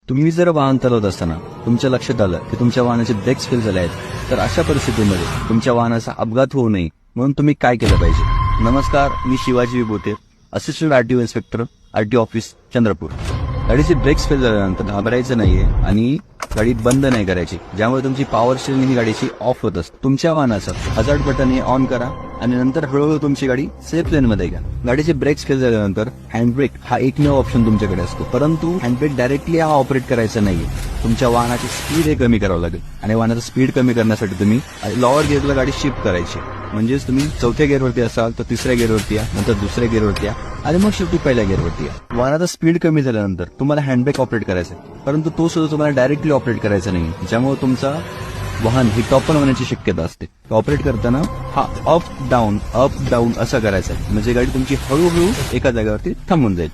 तुम्ही जर वाहन चालवत असताना तुमच्या लक्षात आलं की तुमच्या वाहनाचे ब्रेक्स फेल झाले आहेत, तर अशा परिस्थितीमध्ये तुमच्या वाहनाचा अपघात होऊ नये म्हणून तुम्ही काय केलं पाहिजे? नमस्कार, मी Shivaji Vibhute, assistant RTO inspector, RTO office, Chandrapur. गाडीचे ब्रेक्स फेल झाल्यानंतर घाबरायचं नाहीये आणि गाडी बंद नाही करायची, ज्यामुळे तुमची पॉवर स्टीअरिंग ही गाडीची ऑफ होत असते. तुमच्या वाहनाचं हजार्ड बटन हे ऑन करा आणि नंतर हळूहळू तुमची गाडी सेफ लेन मध्ये घ्या. गाडीचे ब्रेक्स फेल झाल्यानंतर हँडब्रेक हा एकमेव ऑप्शन तुमच्याकडे असतो, परंतु हँडब्रेक डायरेक्टली हा ऑपरेट करायचा नाहीये. तुमच्या वाहनाची स्पीड हे कमी करावं लागेल आणि वाहनाचं स्पीड कमी करण्यासाठी तुम्ही लॉवर गिअरला गाडी शिफ्ट करायची. म्हणजेच तुम्ही चौथ्या गिअरवरती असाल तर तिसऱ्या गिअरवरती या, नंतर दुसऱ्या गिअरवरती या आणि मग शेवटी पहिल्या गिअरवरती या. वाहनाचा स्पीड कमी झाल्यानंतर तुम्हाला हँडब्रेक ऑपरेट करायचा आहे, परंतु तो सुद्धा तुम्हाला डायरेक्टली ऑपरेट करायचा नाही, ज्यामुळे तुमचा वाहन ही टॉपन होण्याची शक्यता असते. ऑपरेट करताना हा अप डाऊन असं करायचं आहे, म्हणजे गाडी तुमची हळूहळू एका जागेवरती थांबून जाईल.